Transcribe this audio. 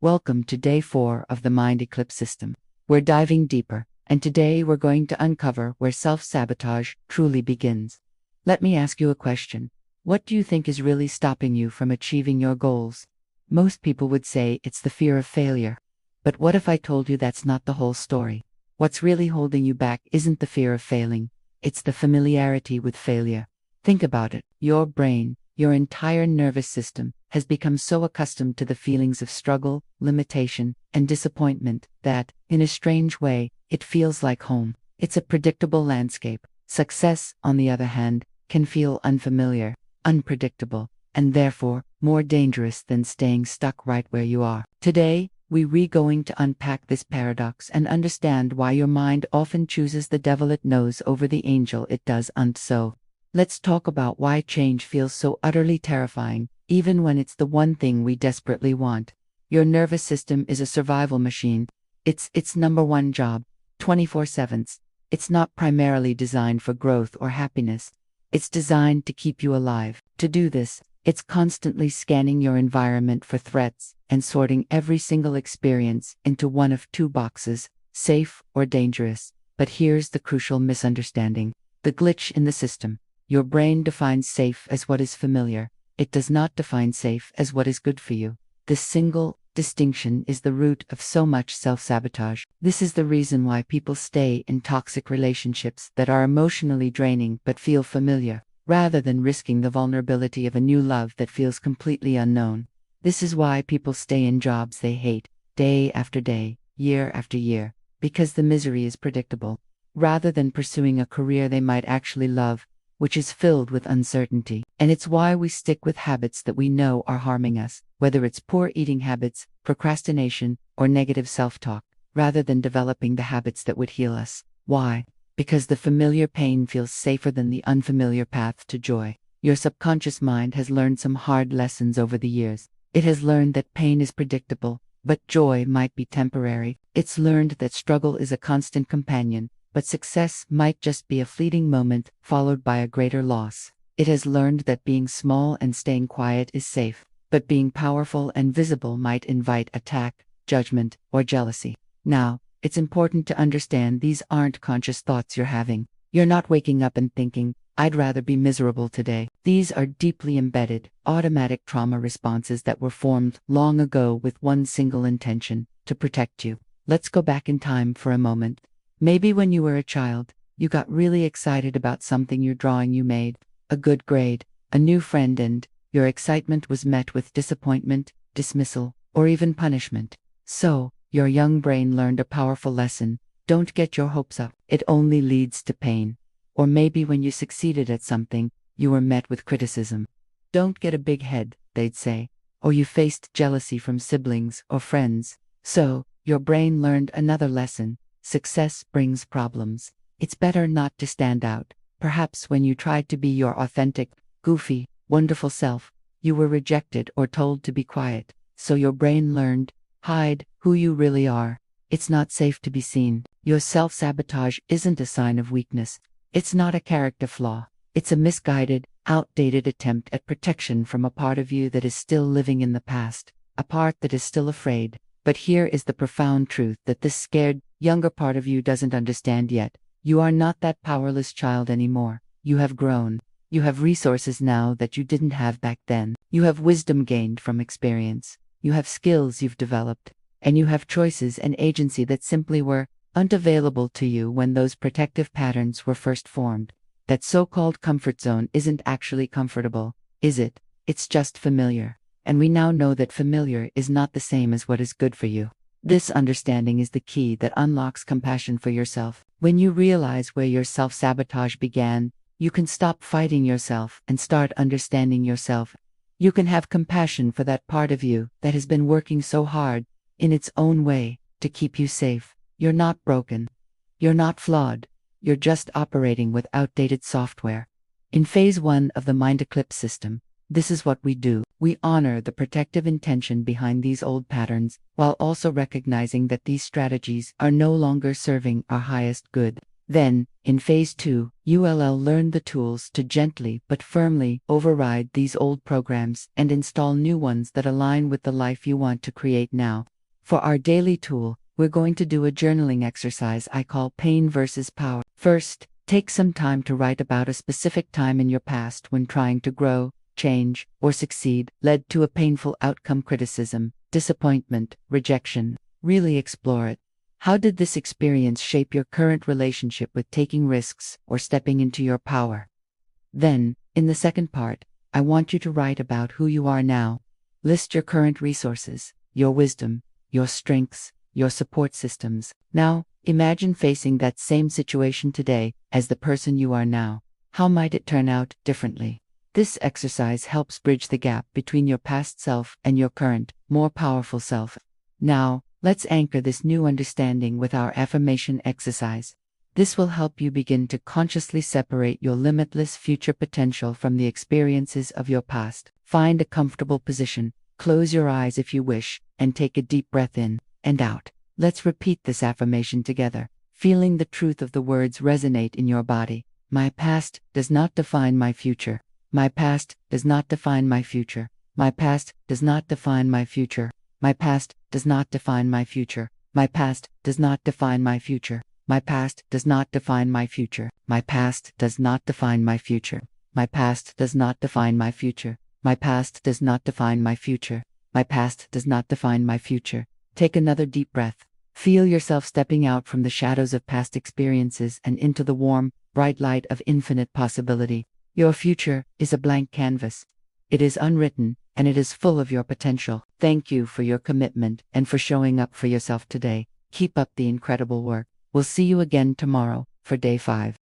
Welcome to day 4 of the Mind Eclipse System. We're diving deeper, and today we're going to uncover where self-sabotage truly begins. Let me ask you a question. What do you think is really stopping you from achieving your goals? Most people would say it's the fear of failure. But what if I told you that's not the whole story? What's really holding you back isn't the fear of failing, it's the familiarity with failure. Think about it. Your brain, your entire nervous system, has become so accustomed to the feelings of struggle, limitation, and disappointment that, in a strange way, it feels like home. It's a predictable landscape. Success, on the other hand, can feel unfamiliar, unpredictable, and therefore more dangerous than staying stuck right where you are. Today, we're going to unpack this paradox and understand why your mind often chooses the devil it knows over the angel it doesn't. So, let's talk about why change feels so utterly terrifying, even when it's the one thing we desperately want. Your nervous system is a survival machine. It's its number one job, 24/7. It's not primarily designed for growth or happiness. It's designed to keep you alive. To do this, it's constantly scanning your environment for threats and sorting every single experience into one of two boxes, safe or dangerous. But here's the crucial misunderstanding, the glitch in the system. Your brain defines safe as what is familiar. It does not define safe as what is good for you. This single distinction is the root of so much self-sabotage. This is the reason why people stay in toxic relationships that are emotionally draining but feel familiar, rather than risking the vulnerability of a new love that feels completely unknown. This is why people stay in jobs they hate, day after day, year after year, because the misery is predictable, rather than pursuing a career they might actually love, which is filled with uncertainty. And it's why we stick with habits that we know are harming us, whether it's poor eating habits, procrastination, or negative self-talk, rather than developing the habits that would heal us. Why? Because the familiar pain feels safer than the unfamiliar path to joy. Your subconscious mind has learned some hard lessons over the years. It has learned that pain is predictable, but joy might be temporary. It's learned that struggle is a constant companion, but success might just be a fleeting moment followed by a greater loss. It has learned that being small and staying quiet is safe, but being powerful and visible might invite attack, judgment, or jealousy. Now, it's important to understand these aren't conscious thoughts you're having. You're not waking up and thinking, "I'd rather be miserable today." These are deeply embedded, automatic trauma responses that were formed long ago with one single intention: to protect you. Let's go back in time for a moment. Maybe when you were a child, you got really excited about something your drawing you made, a good grade, a new friend, and your excitement was met with disappointment, dismissal, or even punishment. So, your young brain learned a powerful lesson: don't get your hopes up. It only leads to pain. Or maybe when you succeeded at something, you were met with criticism. Don't get a big head, they'd say. Or you faced jealousy from siblings or friends. So, your brain learned another lesson: success brings problems. It's better not to stand out. Perhaps when you tried to be your authentic, goofy, wonderful self, you were rejected or told to be quiet. So your brain learned, hide who you really are. It's not safe to be seen. Your self-sabotage isn't a sign of weakness. It's not a character flaw. It's a misguided, outdated attempt at protection from a part of you that is still living in the past, a part that is still afraid. But here is the profound truth that this scared, younger part of you doesn't understand yet. You are not that powerless child anymore. You have grown. You have resources now that you didn't have back then. You have wisdom gained from experience. You have skills you've developed. And you have choices and agency that simply were unavailable to you when those protective patterns were first formed. That so-called comfort zone isn't actually comfortable, is it? It's just familiar. And we now know that familiar is not the same as what is good for you. This understanding is the key that unlocks compassion for yourself. When you realize where your self-sabotage began, you can stop fighting yourself and start understanding yourself. You can have compassion for that part of you that has been working so hard, in its own way, to keep you safe. You're not broken. You're not flawed. You're just operating with outdated software. In phase 1 of the Mind Eclipse System, this is what we do. We honor the protective intention behind these old patterns, while also recognizing that these strategies are no longer serving our highest good. Then, in phase 2, you'll learn the tools to gently but firmly override these old programs and install new ones that align with the life you want to create now. For our daily tool, we're going to do a journaling exercise I call pain versus power. First, take some time to write about a specific time in your past when trying to grow, change, or succeed led to a painful outcome, criticism, disappointment, rejection. Really explore it. How did this experience shape your current relationship with taking risks or stepping into your power? Then, in the second part, I want you to write about who you are now. List your current resources, your wisdom, your strengths, your support systems. Now, imagine facing that same situation today as the person you are now. How might it turn out differently? This exercise helps bridge the gap between your past self and your current, more powerful self. Now, let's anchor this new understanding with our affirmation exercise. This will help you begin to consciously separate your limitless future potential from the experiences of your past. Find a comfortable position, close your eyes if you wish, and take a deep breath in and out. Let's repeat this affirmation together, feeling the truth of the words resonate in your body. My past does not define my future. My past does not define my future. My past does not define my future. My past does not define my future. My past does not define my future. My past does not define my future. My past does not define my future. My past does not define my future. My past does not define my future. My past does not define my future. Take another deep breath. Feel yourself stepping out from the shadows of past experiences and into the warm, bright light of infinite possibility. Your future is a blank canvas. It is unwritten, and it is full of your potential. Thank you for your commitment and for showing up for yourself today. Keep up the incredible work. We'll see you again tomorrow for day 5.